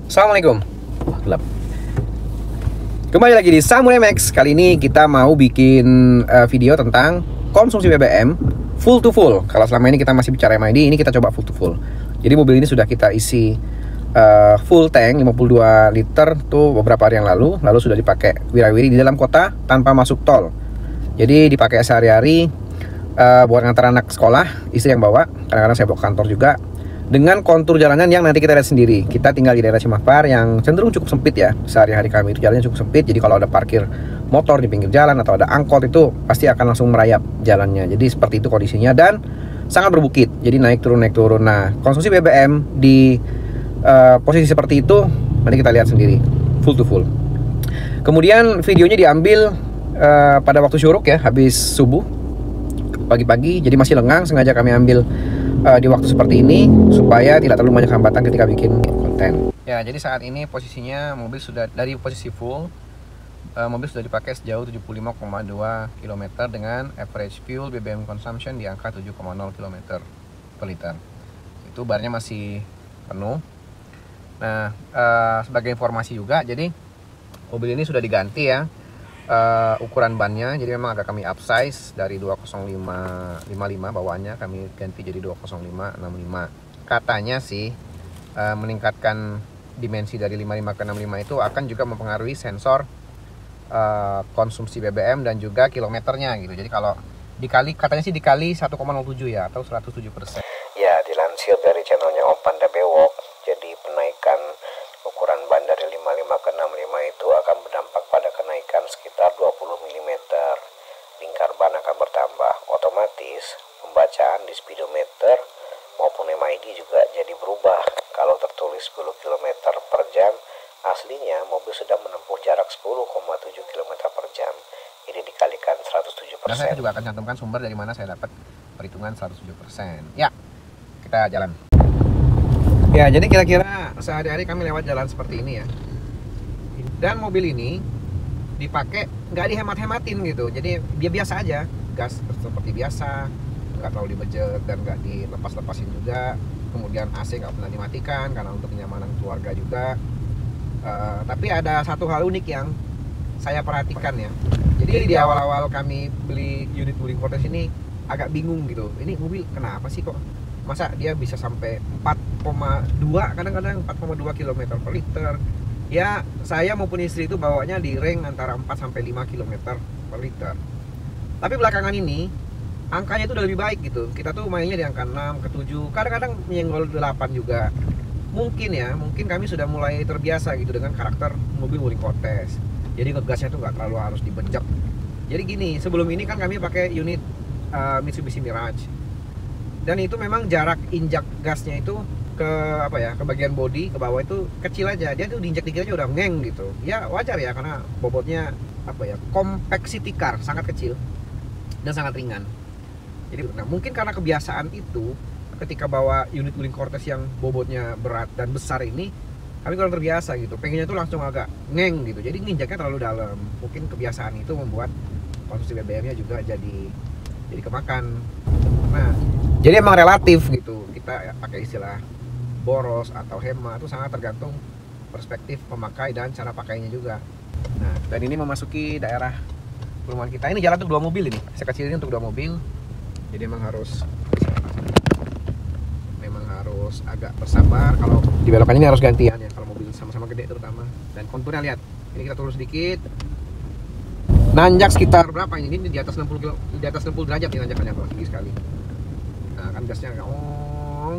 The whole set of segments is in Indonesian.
Assalamualaikum. Wah, gelap. Kembali lagi di Samurai Max. Kali ini kita mau bikin video tentang konsumsi BBM full to full. Kalau selama ini kita masih bicara MID, ini kita coba full to full. Jadi mobil ini sudah kita isi full tank 52 liter tuh beberapa hari yang lalu sudah dipakai wirawiri di dalam kota tanpa masuk tol. Jadi dipakai sehari-hari buat ngantar anak sekolah, istri yang bawa, kadang-kadang saya bawa ke kantor juga. Dengan kontur jalanan yang nanti kita lihat sendiri. Kita tinggal di daerah Cimahpar yang cenderung cukup sempit ya. Sehari-hari kami itu jalannya cukup sempit. Jadi kalau ada parkir motor di pinggir jalan atau ada angkot itu pasti akan langsung merayap jalannya. Jadi seperti itu kondisinya dan sangat berbukit. Jadi naik turun. Nah, konsumsi BBM di posisi seperti itu nanti kita lihat sendiri full to full. Kemudian videonya diambil pada waktu syuruk ya, habis subuh pagi-pagi. Jadi masih lengang, sengaja kami ambil di waktu seperti ini supaya tidak terlalu banyak hambatan ketika bikin konten. Ya, jadi saat ini posisinya mobil sudah dari posisi full. Mobil sudah dipakai sejauh 75,2 km dengan average fuel BBM consumption di angka 7,0 km per liter. Itu barnya masih penuh. Nah, sebagai informasi juga, jadi mobil ini sudah diganti ya ukuran bannya, jadi memang agak kami upsize dari 20555 bawaannya kami ganti jadi 20565. Katanya sih meningkatkan dimensi dari 55 ke 65 itu akan juga mempengaruhi sensor konsumsi BBM dan juga kilometernya gitu. Jadi kalau dikali, katanya sih dikali 1,07 ya, atau 107%. Ya, dilansir dari channelnya Om Panda Bewok, jadi penaikan ukuran ban dari 55 ke 65 itu akan berdampak pada kenaikan sekitar 20 mm. Lingkar ban akan bertambah. Otomatis pembacaan di speedometer maupun MID juga jadi berubah. Kalau tertulis 10 km per jam, aslinya mobil sedang menempuh jarak 10,7 km per jam. Ini dikalikan 107%. Dan saya juga akan cantumkan sumber dari mana saya dapat perhitungan 107%. Ya, kita jalan. Ya, jadi kira-kira sehari-hari kami lewat jalan seperti ini ya. Dan mobil ini dipakai nggak dihemat-hematin gitu. Jadi dia biasa aja, gas seperti biasa, nggak terlalu dibejet dan nggak dilepas-lepasin juga. Kemudian AC nggak pernah dimatikan karena untuk kenyamanan keluarga juga. Tapi ada satu hal unik yang saya perhatikan ya. Jadi di awal-awal kami beli unit Wuling Fortress ini agak bingung gitu. Ini mobil kenapa sih kok masa dia bisa sampai 4,2, kadang-kadang 4,2 km per liter. Ya, saya maupun istri itu bawanya di range antara 4 sampai 5 km per liter. Tapi belakangan ini angkanya itu udah lebih baik gitu. Kita tuh mainnya di angka 6 ke 7, kadang-kadang menyenggol 8 juga. Mungkin kami sudah mulai terbiasa gitu dengan karakter mobil Wuling Fortress. Jadi ngegasnya tuh nggak terlalu harus dibejek. Jadi gini, sebelum ini kan kami pakai unit Mitsubishi Mirage. Dan itu memang jarak injak gasnya itu ke ke bagian bodi, ke bawah itu kecil aja. Dia tuh diinjak dikit aja udah ngeng gitu. Ya wajar ya, karena bobotnya compact car, sangat kecil dan sangat ringan. Jadi mungkin karena kebiasaan itu, ketika bawa unit Wuling Fortress yang bobotnya berat dan besar ini, kami kurang terbiasa gitu. Pengennya tuh langsung agak ngeng gitu. Jadi nginjaknya terlalu dalam. Mungkin kebiasaan itu membuat konsumsi BBM-nya juga jadi kemakan. Nah, jadi emang relatif gitu. Kita pakai istilah boros atau hemat itu sangat tergantung perspektif pemakai dan cara pakainya juga. Nah, dan ini memasuki daerah perumahan kita. Ini jalan untuk 2 mobil ini. Sekecil ini untuk 2 mobil. Jadi memang harus agak bersabar. Kalau di belokan ini harus gantian ya, kalau mobil sama-sama gede terutama. Dan konturnya lihat. Ini kita turun sedikit. Nanjak sekitar berapa ini? Ini di atas 60 derajat nih nanjakannya, tinggi sekali. Nah, kan gasnya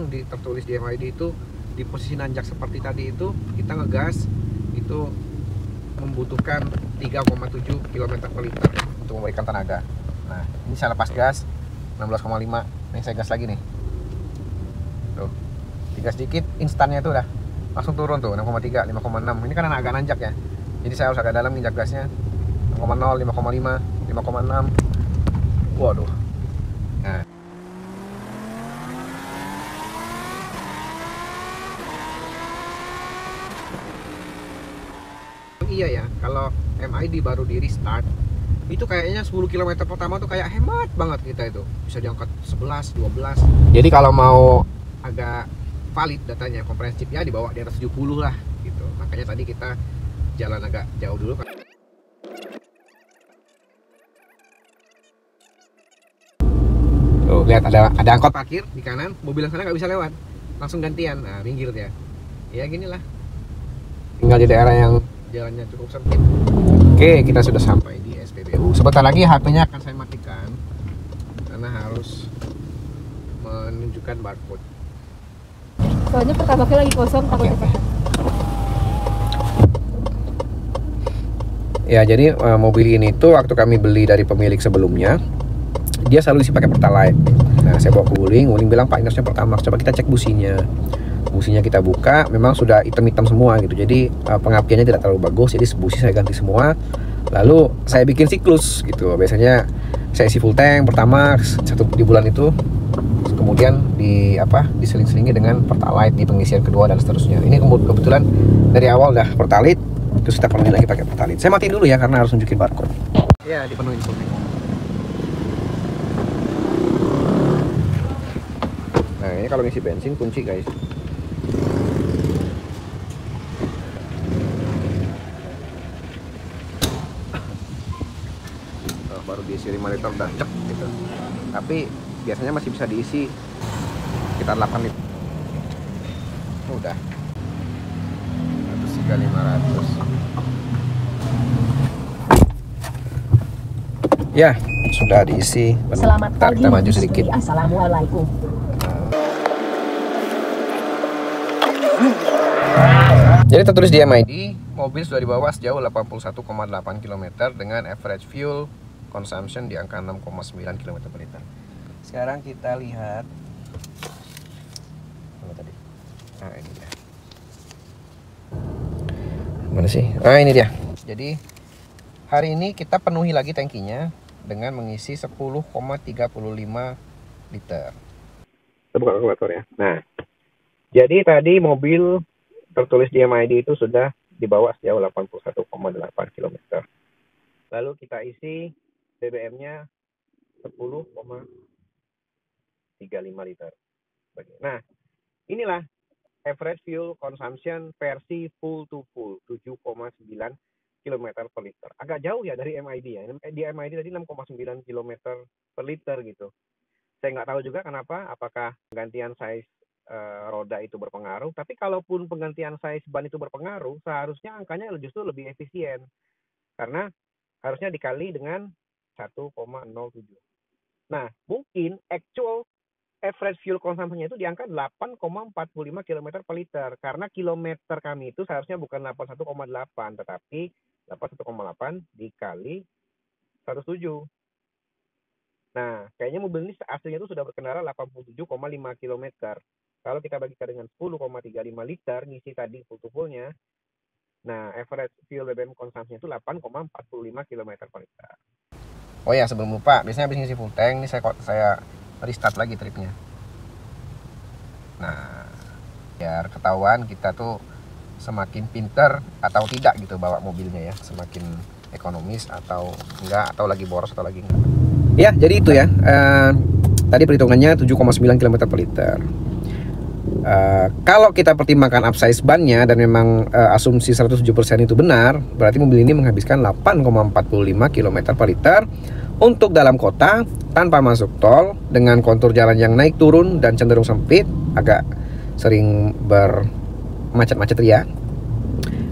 tertulis di MID itu di posisi nanjak seperti tadi itu, kita ngegas itu membutuhkan 3,7 km per liter untuk memberikan tenaga. Nah, ini saya lepas gas 16,5. Nih saya gas lagi nih. Tuh. Digas dikit, instannya itu udah langsung turun tuh 6,3, 5,6. Ini kan agak nanjak ya. Jadi saya harus agak dalam injak gasnya. 6,0, 5,5, 5,6. Waduh. Nah. Iya ya, kalau MID baru di restart itu kayaknya 10 km pertama tuh kayak hemat banget kita itu. Bisa diangkat 11, 12. Jadi kalau mau agak valid datanya komprehensif ya dibawa di atas 70 lah gitu. Makanya tadi kita jalan agak jauh dulu. Tuh, lihat ada angkot parkir di kanan, mobil yang sana nggak bisa lewat, langsung gantian. Nah, minggir dia. Ya ginilah. Tinggal di daerah yang jalannya cukup sempit. Oke, kita sudah sampai di SPBU. Sebentar lagi HP-nya akan saya matikan karena harus menunjukkan barcode. Soalnya pertaloknya lagi kosong, takutnya Oke. Ya, jadi mobil ini tuh waktu kami beli dari pemilik sebelumnya, dia selalu isi pakai Pertalite. Nah, saya bawa ke Wuling bilang, Pak, ini harusnya Pertamax. Coba kita cek businya. Businya kita buka, memang sudah hitam-hitam semua gitu. Jadi pengapiannya tidak terlalu bagus. Jadi busi saya ganti semua. Lalu saya bikin siklus gitu. Biasanya saya isi full tank Pertamax satu di bulan itu. Kemudian diseling-selingi dengan Pertalite di pengisian kedua dan seterusnya. Ini kebetulan dari awal udah Pertalite, terus kita penuhin lagi pakai Pertalite. Saya matiin dulu ya karena harus nunjukin barcode. Ya, dipenuhin full tank. Nah, ini kalau ngisi bensin kunci, guys. Oh, baru diisi 5 liter udah cek gitu. Tapi biasanya masih bisa diisi sekitar 8 liter. Udah 103.500. Ya, sudah diisi. Selamat Bentar, pagi. kita maju sedikit. Assalamualaikum. Jadi tertulis di MID, mobil sudah dibawa sejauh 81,8 km dengan average fuel consumption di angka 6,9 km per liter. Sekarang kita lihat mana tadi? Nah, ini dia. Mana sih? Ah, ini dia. Jadi hari ini kita penuhi lagi tangkinya dengan mengisi 10,35 liter. Kita buka kalkulator ya. Nah, jadi tadi mobil tertulis di MID itu sudah dibawa sejauh 81,8 km. Lalu kita isi BBM-nya 10,35 liter. Nah, inilah average fuel consumption versi full to full, 7,9 km per liter. Agak jauh ya dari MID ya. Di MID tadi 6,9 km per liter gitu. Saya nggak tahu juga kenapa, apakah penggantian size roda itu berpengaruh. Tapi kalaupun penggantian size ban itu berpengaruh, seharusnya angkanya justru lebih efisien. Karena harusnya dikali dengan 1,07. Nah, mungkin actual average fuel consumption-nya itu di angka 8,45 km per liter. Karena kilometer kami itu seharusnya bukan 81,8, tetapi 81,8 dikali 107. Nah, kayaknya mobil ini aslinya itu sudah berkendara 87,5 km. Kalau kita bagikan dengan 10,35 liter ngisi tadi full to full-nya, nah average fuel BBM consumption itu 8,45 km per liter. Oh ya, sebelum lupa, biasanya habis ngisi full tank, ini saya restart lagi tripnya. Nah, biar ketahuan kita tuh semakin pinter atau tidak gitu bawa mobilnya ya, semakin ekonomis atau enggak, atau lagi boros atau lagi enggak. Ya, jadi itu ya. Tadi perhitungannya 7,9 km per liter. Kalau kita pertimbangkan upsize bannya dan memang asumsi 107% itu benar, berarti mobil ini menghabiskan 8,45 km per liter untuk dalam kota tanpa masuk tol dengan kontur jalan yang naik turun dan cenderung sempit, agak sering bermacet-macet ria.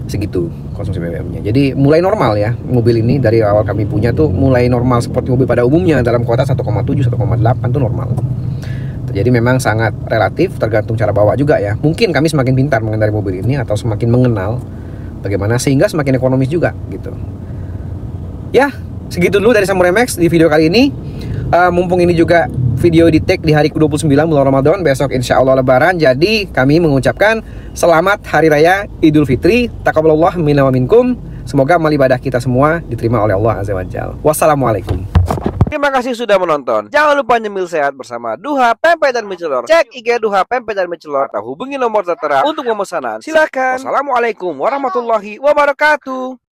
Segitu konsumsi BBM-nya. Jadi mulai normal ya, mobil ini dari awal kami punya tuh mulai normal seperti mobil pada umumnya, dalam kota 1,7 1,8 tuh normal. Jadi memang sangat relatif, tergantung cara bawa juga ya. Mungkin kami semakin pintar mengendarai mobil ini atau semakin mengenal bagaimana, sehingga semakin ekonomis juga gitu. Ya, segitu dulu dari Samurai Max di video kali ini. Mumpung ini juga video di tag di hari ke-29 bulan Ramadan, besok insya Allah Lebaran. Jadi kami mengucapkan selamat Hari Raya Idul Fitri. Taqabbalallah minna wa minkum. Semoga amal ibadah kita semua diterima oleh Allah Azza wa Jalla. Wassalamualaikum. Terima kasih sudah menonton. Jangan lupa nyemil sehat bersama Duha Pempek dan Michelor. Cek IG Duha Pempek dan Michelor atau hubungi nomor tertera untuk pemesanan. Silakan. Wassalamualaikum warahmatullahi wabarakatuh.